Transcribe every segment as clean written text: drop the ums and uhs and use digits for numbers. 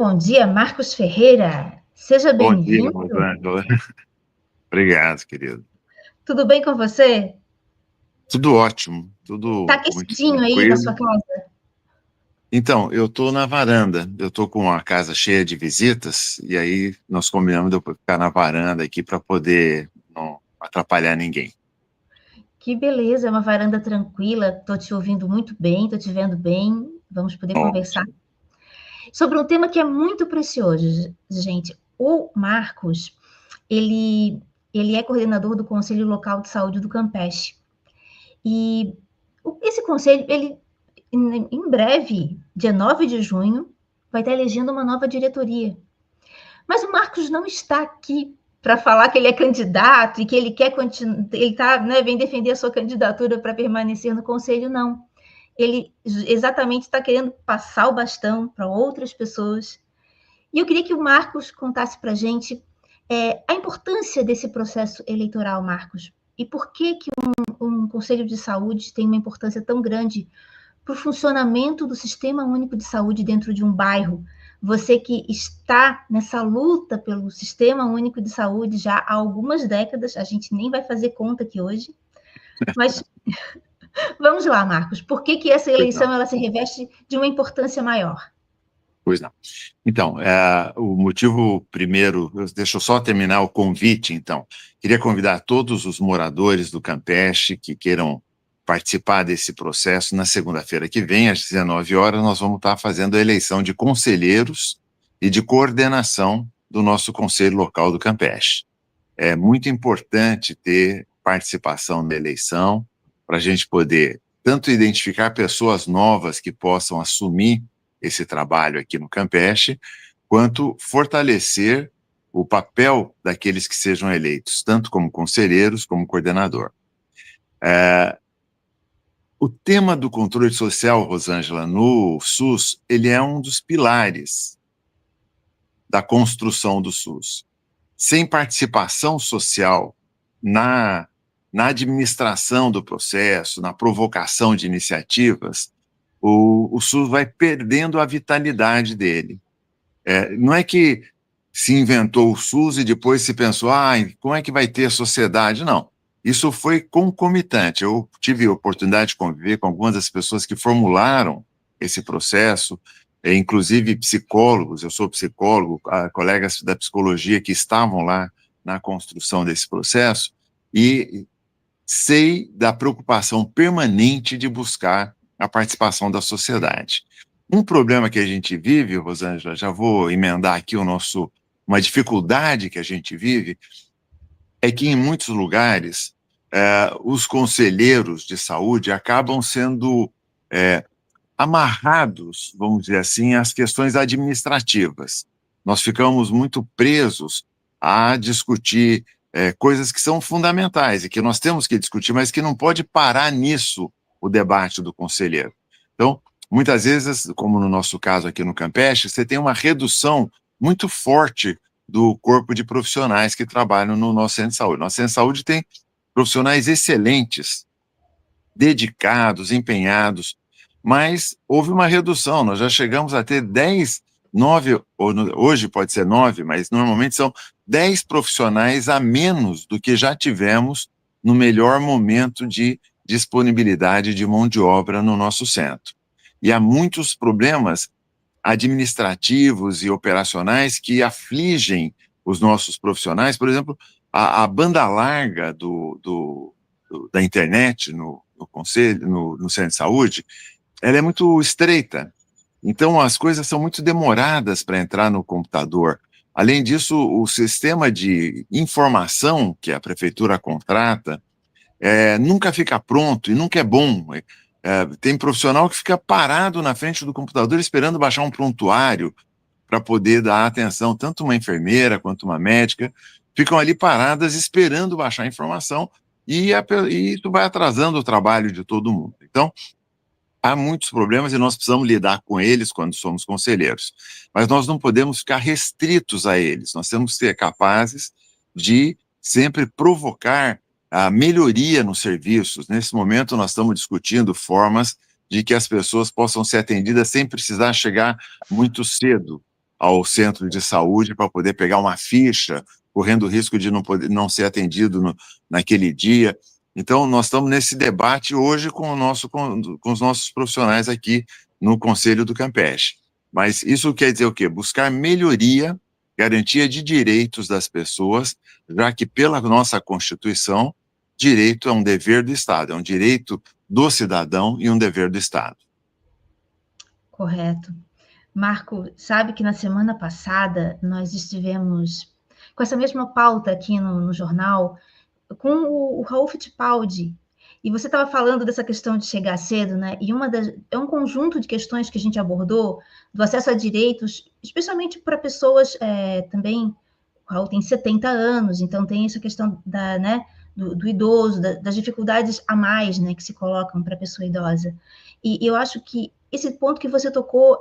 bom dia, Marcos Ferreira. Seja Bom dia, bem-vindo. Rosângela. Obrigado, querido. Tudo bem com você? Tudo ótimo, Tá tudo muito aquecidinho aí na sua tranquilo. casa? Então, eu estou na varanda, eu estou com a casa cheia de visitas, e aí nós combinamos de eu ficar na varanda aqui para poder não atrapalhar ninguém. Que beleza, é uma varanda tranquila. Tô te ouvindo muito bem, tô te vendo bem. Vamos poder conversar Ótimo. sobre um tema que é muito precioso, gente. O Marcos, ele, ele é coordenador do Conselho Local de Saúde do Campeche. E esse conselho, em breve, dia 9 de junho, vai estar elegendo uma nova diretoria. Mas o Marcos não está aqui para falar que ele é candidato e que ele quer continuar, ele tá, né, vem defender a sua candidatura para permanecer no conselho, não. Ele exatamente está querendo passar o bastão para outras pessoas. E eu queria que o Marcos contasse para a gente a importância desse processo eleitoral, Marcos. E por que um conselho de saúde tem uma importância tão grande para o funcionamento do Sistema Único de Saúde dentro de um bairro. Você que está nessa luta pelo Sistema Único de Saúde já há algumas décadas, a gente nem vai fazer conta aqui hoje, mas vamos lá, Marcos, por que essa Pois não, eleição ela se reveste de uma importância maior? pois não. Então, o motivo primeiro, deixa eu só terminar o convite, então. Queria convidar todos os moradores do Campeche que queiram participar desse processo. Na segunda-feira que vem, às 19 horas, nós vamos estar fazendo a eleição de conselheiros e de coordenação do nosso Conselho Local do Campeche. É muito importante ter participação na eleição para a gente poder tanto identificar pessoas novas que possam assumir esse trabalho aqui no Campeche, quanto fortalecer o papel daqueles que sejam eleitos, tanto como conselheiros como coordenador. O tema do controle social, Rosângela, no SUS, ele é um dos pilares da construção do SUS. Sem participação social na administração do processo, na provocação de iniciativas, o SUS vai perdendo a vitalidade dele. Não é que se inventou o SUS e depois se pensou, como é que vai ter sociedade? Não. Isso foi concomitante. Eu tive a oportunidade de conviver com algumas das pessoas que formularam esse processo, inclusive psicólogos, eu sou psicólogo, colegas da psicologia que estavam lá na construção desse processo, e sei da preocupação permanente de buscar a participação da sociedade. Um problema que a gente vive, Rosângela, já vou emendar aqui uma dificuldade que a gente vive, é que em muitos lugares os conselheiros de saúde acabam sendo amarrados, vamos dizer assim, às questões administrativas. Nós ficamos muito presos a discutir coisas que são fundamentais e que nós temos que discutir, mas que não pode parar nisso o debate do conselheiro. Então, muitas vezes, como no nosso caso aqui no Campeche, você tem uma redução muito forte do corpo de profissionais que trabalham no nosso centro de saúde. Nosso centro de saúde tem profissionais excelentes, dedicados, empenhados, mas houve uma redução, nós já chegamos a ter 10, 9, hoje pode ser 9, mas normalmente são 10 profissionais a menos do que já tivemos no melhor momento de disponibilidade de mão de obra no nosso centro. E há muitos problemas administrativos e operacionais que afligem os nossos profissionais. Por exemplo, a banda larga da internet no conselho, no centro de saúde, ela é muito estreita. Então, as coisas são muito demoradas para entrar no computador. Além disso, o sistema de informação que a prefeitura contrata nunca fica pronto e nunca é bom. Tem profissional que fica parado na frente do computador esperando baixar um prontuário para poder dar atenção, tanto uma enfermeira quanto uma médica, ficam ali paradas esperando baixar a informação e isso vai atrasando o trabalho de todo mundo. Então, há muitos problemas e nós precisamos lidar com eles quando somos conselheiros. Mas nós não podemos ficar restritos a eles, nós temos que ser capazes de sempre provocar a melhoria nos serviços. Nesse momento, nós estamos discutindo formas de que as pessoas possam ser atendidas sem precisar chegar muito cedo ao centro de saúde para poder pegar uma ficha, correndo o risco de não ser atendido naquele dia. Então, nós estamos nesse debate hoje com os nossos profissionais aqui no Conselho do Campeche. Mas isso quer dizer o quê? Buscar melhoria, garantia de direitos das pessoas, já que pela nossa Constituição, direito é um dever do Estado, é um direito do cidadão e um dever do Estado. Correto. Marco, sabe que na semana passada nós estivemos com essa mesma pauta aqui no jornal, com o Raul Fittipaldi, e você estava falando dessa questão de chegar cedo, né? E é um conjunto de questões que a gente abordou, do acesso a direitos, especialmente para pessoas também. O Raul tem 70 anos, então tem essa questão do idoso, das dificuldades a mais, né, que se colocam para a pessoa idosa. E eu acho que esse ponto que você tocou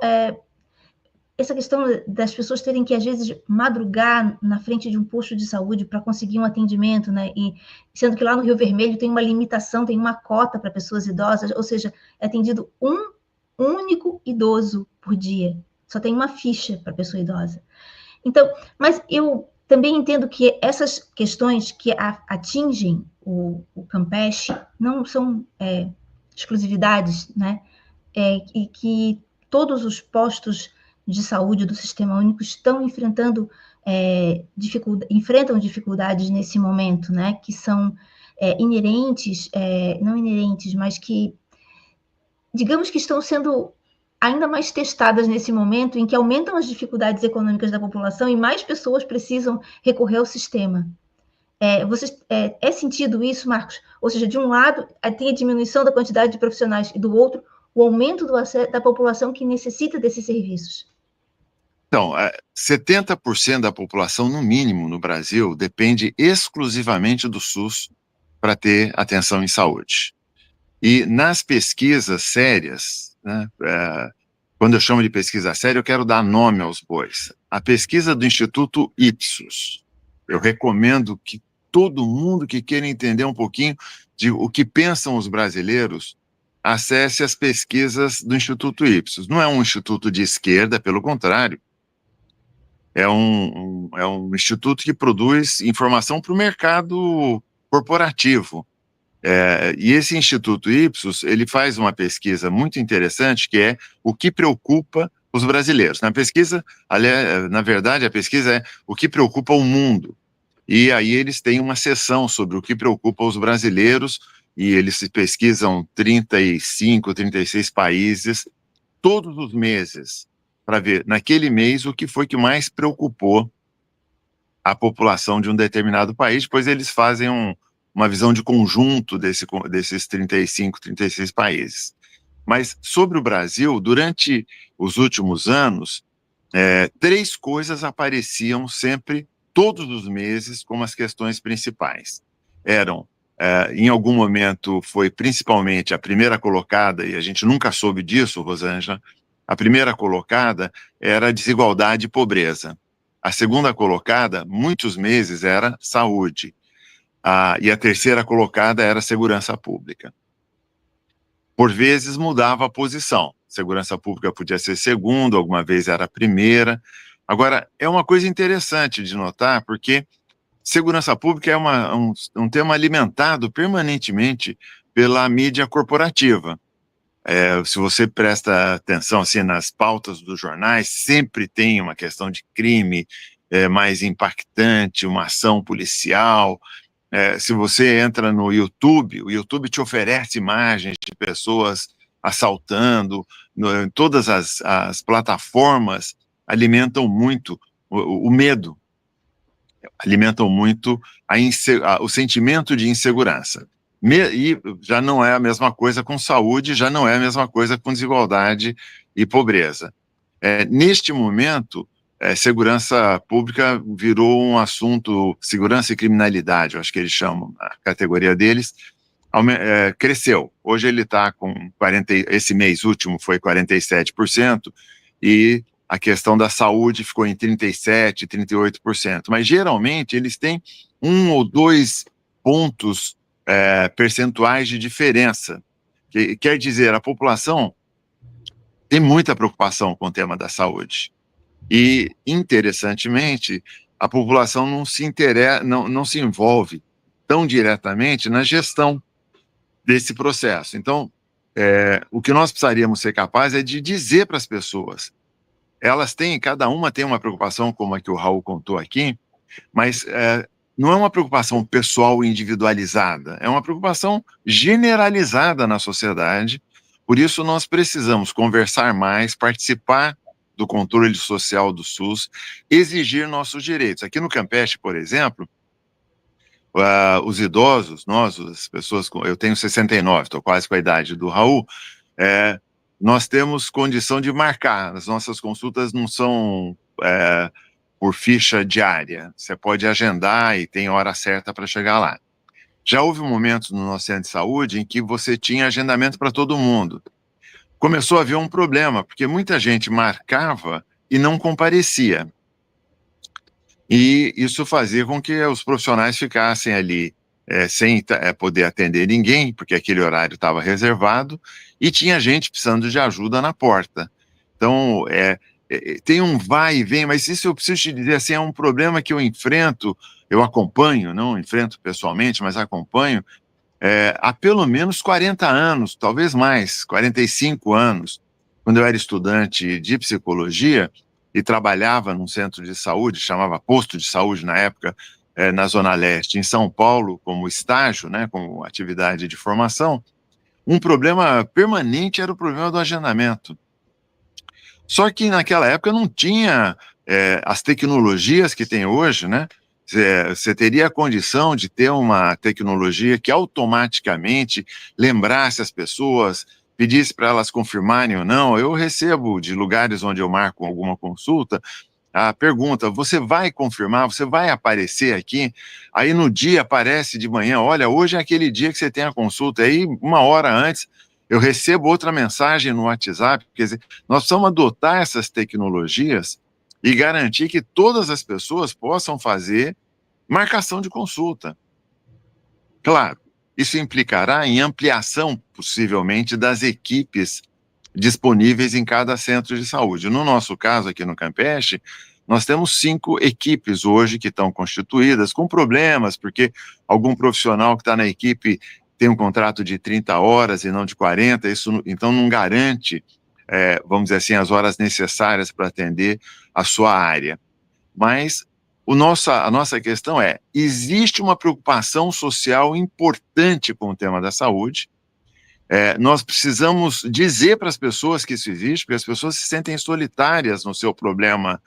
essa questão das pessoas terem que, às vezes, madrugar na frente de um posto de saúde para conseguir um atendimento, né? E sendo que lá no Rio Vermelho tem uma limitação, tem uma cota para pessoas idosas, ou seja, é atendido um único idoso por dia. Só tem uma ficha para pessoa idosa. Então, mas eu também entendo que essas questões que atingem o Campeche não são exclusividades, né? E que todos os postos de saúde do Sistema Único estão enfrentam dificuldades nesse momento, né, que são não inerentes, mas que, digamos que estão sendo ainda mais testadas nesse momento em que aumentam as dificuldades econômicas da população e mais pessoas precisam recorrer ao sistema. É sentido isso, Marcos? Ou seja, de um lado, tem a diminuição da quantidade de profissionais e do outro, o aumento da população que necessita desses serviços. Então, 70% da população, no mínimo, no Brasil, depende exclusivamente do SUS para ter atenção em saúde. E nas pesquisas sérias, né, quando eu chamo de pesquisa séria, eu quero dar nome aos bois. A pesquisa do Instituto Ipsos, eu recomendo que todo mundo que queira entender um pouquinho de o que pensam os brasileiros, acesse as pesquisas do Instituto Ipsos. Não é um instituto de esquerda, pelo contrário, é um instituto que produz informação para o mercado corporativo. E esse Instituto Ipsos, ele faz uma pesquisa muito interessante, que é o que preocupa os brasileiros. Na verdade, a pesquisa é o que preocupa o mundo. E aí eles têm uma seção sobre o que preocupa os brasileiros, e eles pesquisam 35, 36 países, todos os meses, para ver, naquele mês, o que foi que mais preocupou a população de um determinado país. Depois eles fazem uma visão de conjunto desses 35, 36 países. Mas sobre o Brasil, durante os últimos anos, 3 coisas apareciam sempre, todos os meses, como as questões principais. Em algum momento, foi principalmente a primeira colocada, e a gente nunca soube disso, Rosângela, a primeira colocada era a desigualdade e pobreza. A segunda colocada, muitos meses, era saúde. E a terceira colocada era segurança pública. Por vezes mudava a posição. Segurança pública podia ser segunda, alguma vez era a primeira. Agora, é uma coisa interessante de notar, porque segurança pública é um tema alimentado permanentemente pela mídia corporativa. Se você presta atenção assim, nas pautas dos jornais, sempre tem uma questão de crime mais impactante, uma ação policial. Se você entra no YouTube, o YouTube te oferece imagens de pessoas assaltando, todas as plataformas alimentam muito o medo, alimentam muito o sentimento de insegurança. E já não é a mesma coisa com saúde, já não é a mesma coisa com desigualdade e pobreza. Neste momento, segurança pública virou um assunto, segurança e criminalidade, eu acho que eles chamam a categoria deles, cresceu. Hoje ele está com esse mês último foi 47%, e a questão da saúde ficou em 37%, 38%. Mas geralmente eles têm 1 ou 2 pontos percentuais de diferença. Que quer dizer, a população tem muita preocupação com o tema da saúde. E, interessantemente, a população não se envolve tão diretamente na gestão desse processo. Então, o que nós precisaríamos ser capazes é de dizer para as pessoas, cada uma tem uma preocupação, como a que o Raul contou aqui, mas não é uma preocupação pessoal individualizada, é uma preocupação generalizada na sociedade. Por isso, nós precisamos conversar mais, participar do controle social do SUS, exigir nossos direitos. Aqui no Campeche, por exemplo, os idosos, as pessoas, eu tenho 69, estou quase com a idade do Raul, nós temos condição de marcar, as nossas consultas não são por ficha diária, você pode agendar e tem hora certa para chegar lá. Já houve momentos no nosso centro de saúde em que você tinha agendamento para todo mundo. Começou a haver um problema, porque muita gente marcava e não comparecia. E isso fazia com que os profissionais ficassem ali sem poder atender ninguém, porque aquele horário estava reservado, e tinha gente precisando de ajuda na porta. Então, tem um vai e vem, mas isso eu preciso te dizer, assim, é um problema que eu enfrento, eu acompanho, não enfrento pessoalmente, mas acompanho, há pelo menos 40 anos, talvez mais, 45 anos, quando eu era estudante de psicologia e trabalhava num centro de saúde, chamava posto de saúde na época, na Zona Leste, em São Paulo, como estágio, né, como atividade de formação, um problema permanente era o problema do agendamento. Só que naquela época não tinha as tecnologias que tem hoje, né? Você teria a condição de ter uma tecnologia que automaticamente lembrasse as pessoas, pedisse para elas confirmarem ou não. Eu recebo de lugares onde eu marco alguma consulta a pergunta: você vai confirmar, você vai aparecer aqui? Aí no dia aparece de manhã: olha, hoje é aquele dia que você tem a consulta. Aí uma hora antes eu recebo outra mensagem no WhatsApp. Quer dizer, nós precisamos adotar essas tecnologias e garantir que todas as pessoas possam fazer marcação de consulta. Claro, isso implicará em ampliação, possivelmente, das equipes disponíveis em cada centro de saúde. No nosso caso, aqui no Campeche, nós temos 5 equipes hoje que estão constituídas, com problemas, porque algum profissional que está na equipe tem um contrato de 30 horas e não de 40, isso então não garante, vamos dizer assim, as horas necessárias para atender a sua área. Mas a nossa questão existe uma preocupação social importante com o tema da saúde. Nós precisamos dizer para as pessoas que isso existe, porque as pessoas se sentem solitárias no seu problema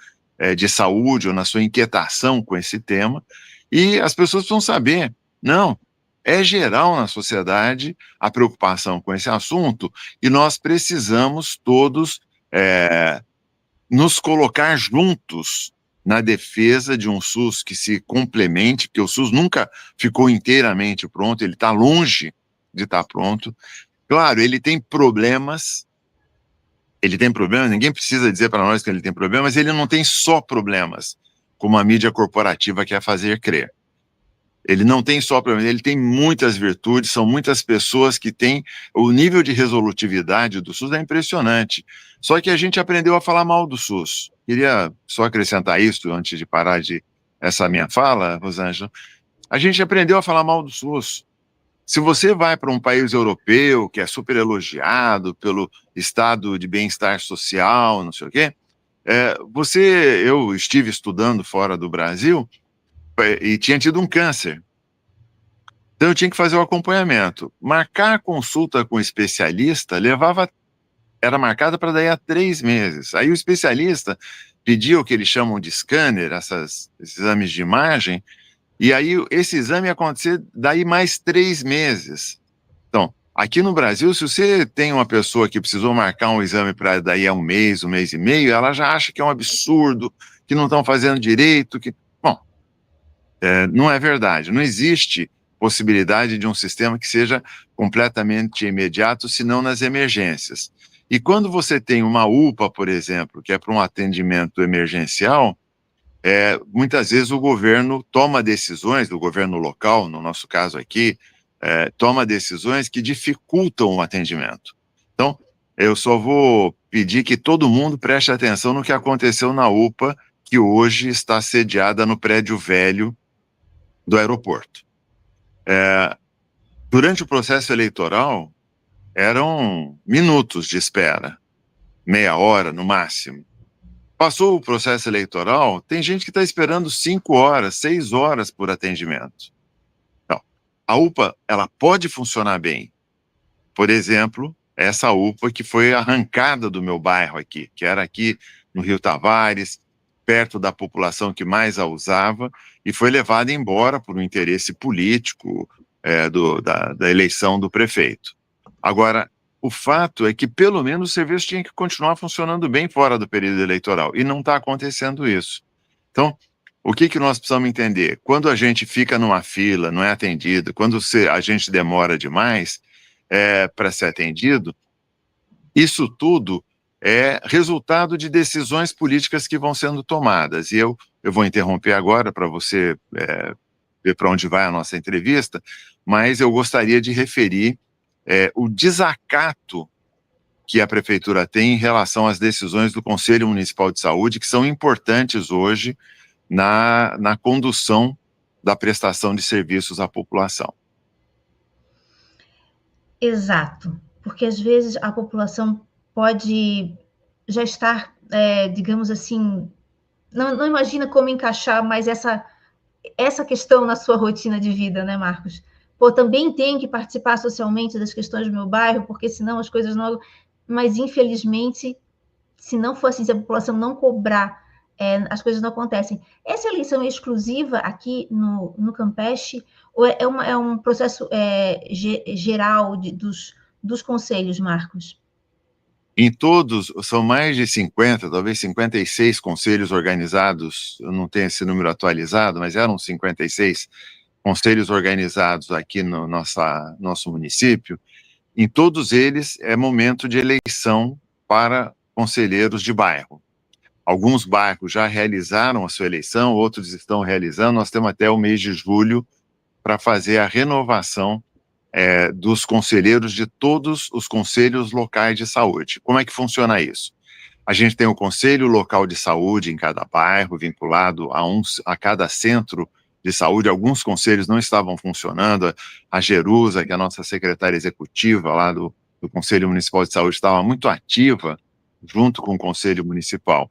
de saúde ou na sua inquietação com esse tema, e as pessoas precisam saber, não, é geral na sociedade a preocupação com esse assunto, e nós precisamos todos nos colocar juntos na defesa de um SUS que se complemente, porque o SUS nunca ficou inteiramente pronto, ele está longe de estar pronto. Claro, ele tem problemas, ninguém precisa dizer para nós que ele tem problemas, ele não tem só problemas, como a mídia corporativa quer fazer crer. Ele não tem só problemas, ele tem muitas virtudes, são muitas pessoas que têm, o nível de resolutividade do SUS é impressionante. Só que a gente aprendeu a falar mal do SUS. Queria só acrescentar isso antes de parar essa minha fala, Rosângela. A gente aprendeu a falar mal do SUS. Se você vai para um país europeu que é super elogiado pelo estado de bem-estar social, não sei o quê, eu estive estudando fora do Brasil e tinha tido um câncer. Então eu tinha que fazer o acompanhamento. Marcar a consulta com o especialista era marcada para daí a 3 meses. Aí o especialista pedia o que eles chamam de scanner, esses exames de imagem, e aí esse exame ia acontecer daí mais 3 meses. Então, aqui no Brasil, se você tem uma pessoa que precisou marcar um exame para daí a um mês e meio, ela já acha que é um absurdo, que não estão fazendo direito, Bom, não é verdade. Não existe possibilidade de um sistema que seja completamente imediato, senão nas emergências. E quando você tem uma UPA, por exemplo, que é para um atendimento emergencial, muitas vezes o governo toma decisões, do governo local, no nosso caso aqui, toma decisões que dificultam o atendimento. Então, Eu só vou pedir que todo mundo preste atenção no que aconteceu na UPA, que hoje está sediada no prédio velho do aeroporto. Durante o processo eleitoral, eram minutos de espera, meia hora no máximo. Passou o processo eleitoral, tem gente que está esperando 5 horas, 6 horas por atendimento. Então, a UPA, ela pode funcionar bem. Por exemplo, essa UPA que foi arrancada do meu bairro aqui, que era aqui no Rio Tavares, perto da população que mais a usava, e foi levada embora por um interesse político da eleição do prefeito. Agora, o fato é que, pelo menos, o serviço tinha que continuar funcionando bem fora do período eleitoral, e não está acontecendo isso. Então, o que nós precisamos entender? Quando a gente fica numa fila, não é atendido, quando a gente demora demais para ser atendido, isso tudo é resultado de decisões políticas que vão sendo tomadas. E eu vou interromper agora para você ver para onde vai a nossa entrevista, mas eu gostaria de referir o desacato que a Prefeitura tem em relação às decisões do Conselho Municipal de Saúde, que são importantes hoje na condução da prestação de serviços à população. Exato, porque às vezes a população pode já estar, digamos assim, não imagina como encaixar mais essa questão na sua rotina de vida, né, Marcos? Pô, também tenho que participar socialmente das questões do meu bairro, porque senão as coisas não... Mas, infelizmente, se não for assim, se a população não cobrar, as coisas não acontecem. Essa eleição é exclusiva aqui no Campeche, ou é um processo geral dos conselhos, Marcos? Em todos, são mais de 50, talvez 56 conselhos organizados, eu não tenho esse número atualizado, mas eram 56 conselhos organizados aqui no nosso município. Em todos eles é momento de eleição para conselheiros de bairro. Alguns bairros já realizaram a sua eleição, outros estão realizando. Nós temos até o mês de julho para fazer a renovação dos conselheiros de todos os conselhos locais de saúde. Como é que funciona isso? A gente tem o conselho local de saúde em cada bairro, vinculado a cada centro de saúde. Alguns conselhos não estavam funcionando. A Jerusa, que é a nossa secretária executiva lá do Conselho Municipal de Saúde, estava muito ativa junto com o Conselho Municipal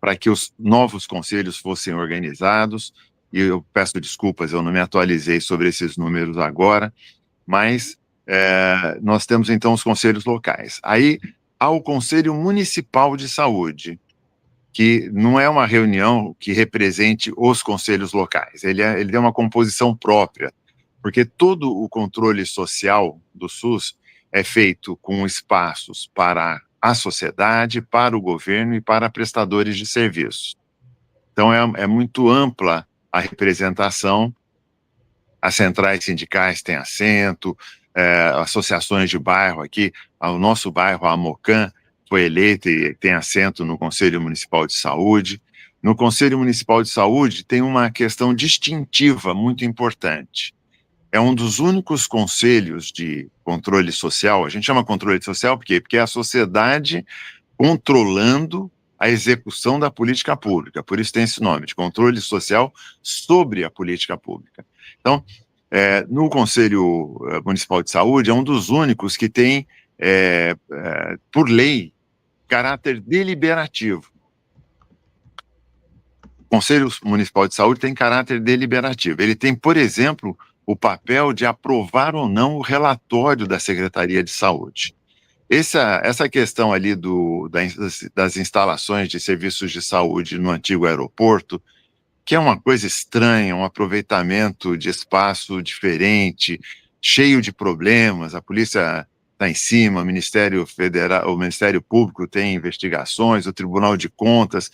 para que os novos conselhos fossem organizados. E eu peço desculpas, eu não me atualizei sobre esses números agora, mas nós temos então os conselhos locais. Aí há o Conselho Municipal de Saúde, que não é uma reunião que represente os conselhos locais, ele tem uma composição própria, porque todo o controle social do SUS é feito com espaços para a sociedade, para o governo e para prestadores de serviços. Então é muito ampla a representação, as centrais sindicais têm assento, associações de bairro aqui, o nosso bairro, a Amocan, foi eleita e tem assento no Conselho Municipal de Saúde. No Conselho Municipal de Saúde tem uma questão distintiva muito importante. É um dos únicos conselhos de controle social, a gente chama controle social por quê? Porque é a sociedade controlando a execução da política pública, por isso tem esse nome, de controle social sobre a política pública. Então, no Conselho Municipal de Saúde, é um dos únicos que tem, por lei, caráter deliberativo. O Conselho Municipal de Saúde tem caráter deliberativo. Ele tem, por exemplo, o papel de aprovar ou não o relatório da Secretaria de Saúde. Essa questão ali das instalações de serviços de saúde no antigo aeroporto, que é uma coisa estranha, um aproveitamento de espaço diferente, cheio de problemas, a polícia está em cima, o Ministério Federal, o Ministério Público tem investigações, o Tribunal de Contas.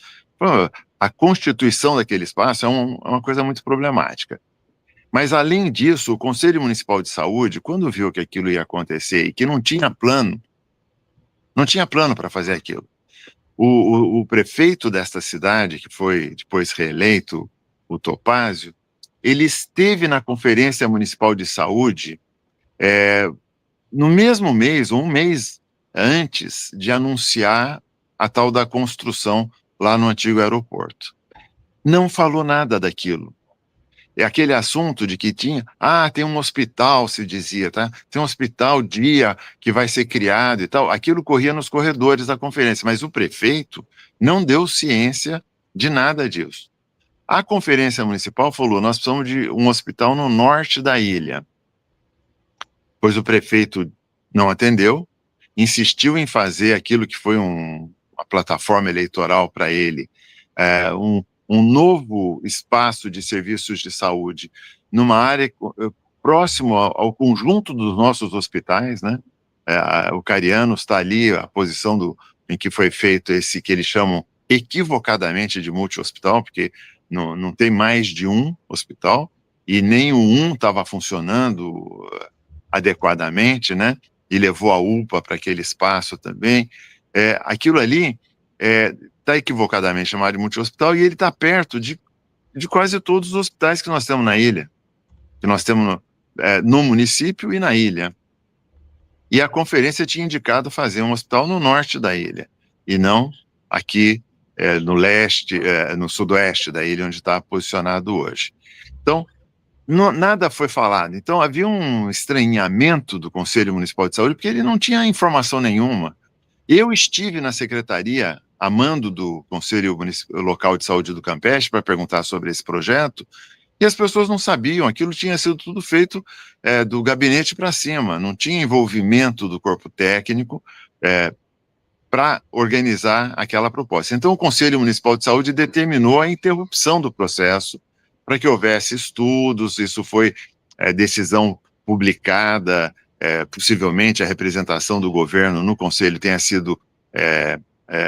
A constituição daquele espaço é uma coisa muito problemática. Mas, além disso, o Conselho Municipal de Saúde, quando viu que aquilo ia acontecer e que não tinha plano para fazer aquilo, o prefeito desta cidade, que foi depois reeleito, o Topázio, ele esteve na Conferência Municipal de Saúde no mesmo mês, ou um mês antes de anunciar a tal da construção lá no antigo aeroporto. Não falou nada daquilo. É aquele assunto de que tem um hospital, se dizia, tá? Tem um hospital dia que vai ser criado e tal. Aquilo corria nos corredores da conferência, mas o prefeito não deu ciência de nada disso. A conferência municipal falou, nós precisamos de um hospital no norte da ilha. Pois o prefeito não atendeu, insistiu em fazer aquilo que foi uma plataforma eleitoral para ele, um novo espaço de serviços de saúde numa área próximo ao conjunto dos nossos hospitais, né? O Cariano está ali, a posição em que foi feito esse que eles chamam equivocadamente de multi-hospital, porque não tem mais de um hospital, e nem o um estava funcionando adequadamente, né? E levou a UPA para aquele espaço também. Aquilo ali está equivocadamente chamado de multi-hospital, e ele está perto de quase todos os hospitais que nós temos na ilha, que nós temos no município e na ilha. E a conferência tinha indicado fazer um hospital no norte da ilha, e não aqui no leste, no sudoeste da ilha, onde está posicionado hoje. Então, nada foi falado. Então, havia um estranhamento do Conselho Municipal de Saúde, porque ele não tinha informação nenhuma. Eu estive na secretaria, a mando do Conselho Local de Saúde do Campeche, para perguntar sobre esse projeto, e as pessoas não sabiam, aquilo tinha sido tudo feito do gabinete para cima, não tinha envolvimento do corpo técnico para organizar aquela proposta. Então, o Conselho Municipal de Saúde determinou a interrupção do processo para que houvesse estudos, isso foi decisão publicada, possivelmente a representação do governo no Conselho tenha sido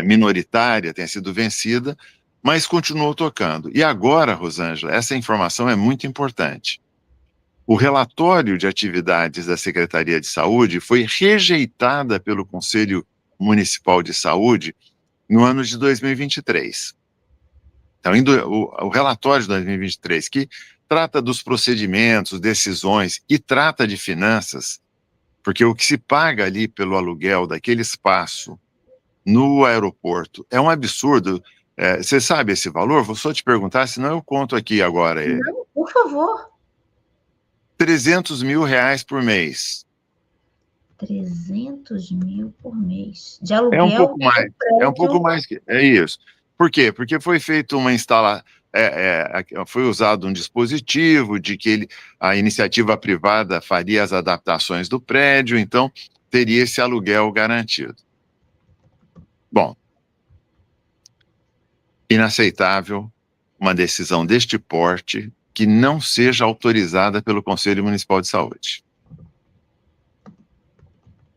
minoritária, tenha sido vencida, mas continuou tocando. E agora, Rosângela, essa informação é muito importante. O relatório de atividades da Secretaria de Saúde foi rejeitada pelo Conselho Municipal de Saúde no ano de 2023. Então, o relatório de 2023, que trata dos procedimentos, decisões e trata de finanças, porque o que se paga ali pelo aluguel daquele espaço no aeroporto é um absurdo. Você sabe esse valor? Vou só te perguntar, senão eu conto aqui agora. Não, por favor. 300 mil reais por mês. 300 mil por mês. De aluguel? É um pouco mais que... É isso. Por quê? Porque foi feita uma instalação... foi usado um dispositivo de que a iniciativa privada faria as adaptações do prédio, então teria esse aluguel garantido. Bom, inaceitável uma decisão deste porte que não seja autorizada pelo Conselho Municipal de Saúde.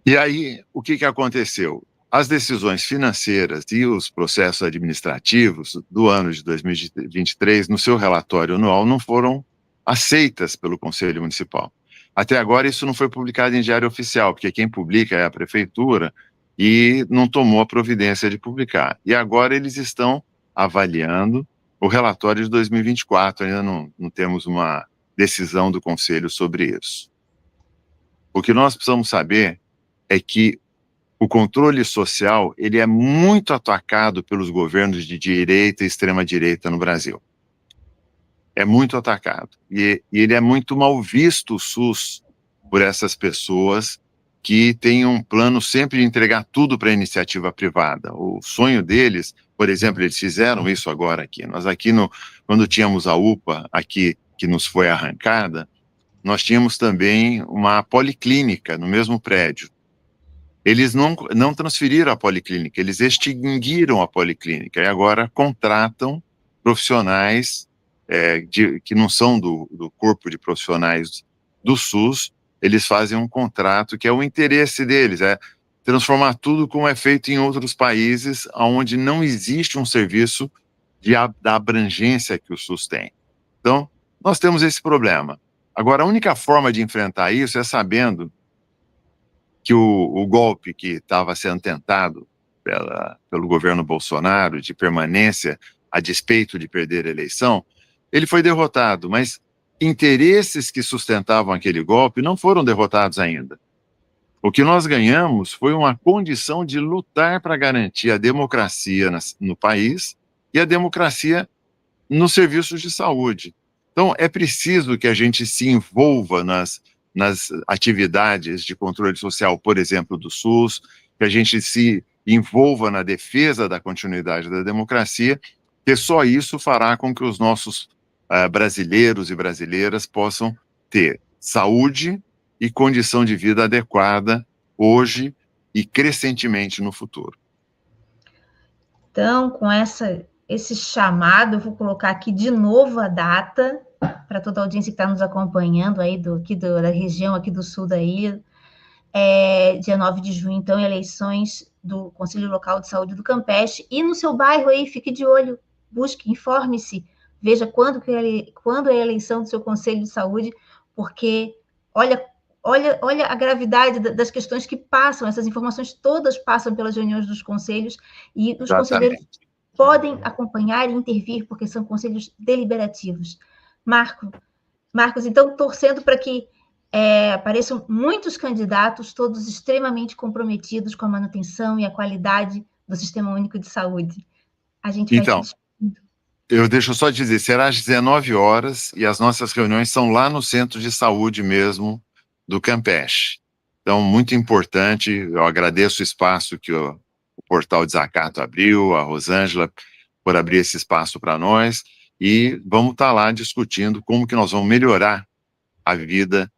E aí, o que aconteceu? As decisões financeiras e os processos administrativos do ano de 2023, no seu relatório anual, não foram aceitas pelo Conselho Municipal. Até agora, isso não foi publicado em diário oficial, porque quem publica é a Prefeitura e não tomou a providência de publicar. E agora eles estão avaliando o relatório de 2024, ainda não temos uma decisão do Conselho sobre isso. O que nós precisamos saber é que o controle social, ele é muito atacado pelos governos de direita e extrema-direita no Brasil. É muito atacado. E ele é muito mal visto, o SUS, por essas pessoas que têm um plano sempre de entregar tudo para a iniciativa privada. O sonho deles, por exemplo, eles fizeram isso agora aqui. Nós aqui, quando tínhamos a UPA aqui, que nos foi arrancada, nós tínhamos também uma policlínica no mesmo prédio. Eles não transferiram a policlínica, eles extinguiram a policlínica e agora contratam profissionais que não são do corpo de profissionais do SUS. Eles fazem um contrato que é o interesse deles, transformar tudo como é feito em outros países, onde não existe um serviço da abrangência que o SUS tem. Então, nós temos esse problema. Agora, a única forma de enfrentar isso é sabendo que o golpe que estava sendo tentado pelo governo Bolsonaro, de permanência, a despeito de perder a eleição, ele foi derrotado, mas interesses que sustentavam aquele golpe não foram derrotados ainda. O que nós ganhamos foi uma condição de lutar para garantir a democracia no país e a democracia nos serviços de saúde. Então, é preciso que a gente se envolva nas atividades de controle social, por exemplo, do SUS, que a gente se envolva na defesa da continuidade da democracia, que só isso fará com que os nossos brasileiros e brasileiras possam ter saúde e condição de vida adequada hoje e crescentemente no futuro. Então, com esse chamado, eu vou colocar aqui de novo a data, para toda a audiência que está nos acompanhando aí da região aqui do sul da ilha. Dia 9 de junho, então, eleições do Conselho Local de Saúde do Campeche. E no seu bairro aí, fique de olho, busque, informe-se, veja quando é a eleição do seu Conselho de Saúde, porque olha a gravidade das questões que passam, essas informações todas passam pelas reuniões dos conselhos, e os conselheiros podem acompanhar e intervir, porque são conselhos deliberativos. Marcos, então, torcendo para que apareçam muitos candidatos, todos extremamente comprometidos com a manutenção e a qualidade do Sistema Único de Saúde. A gente vai então, eu deixo só dizer, será às 19 horas e as nossas reuniões são lá no Centro de Saúde mesmo do Campeche. Então, muito importante, eu agradeço o espaço que o Portal Desacato abriu, a Rosângela por abrir esse espaço para nós, e vamos estar lá discutindo como que nós vamos melhorar a vida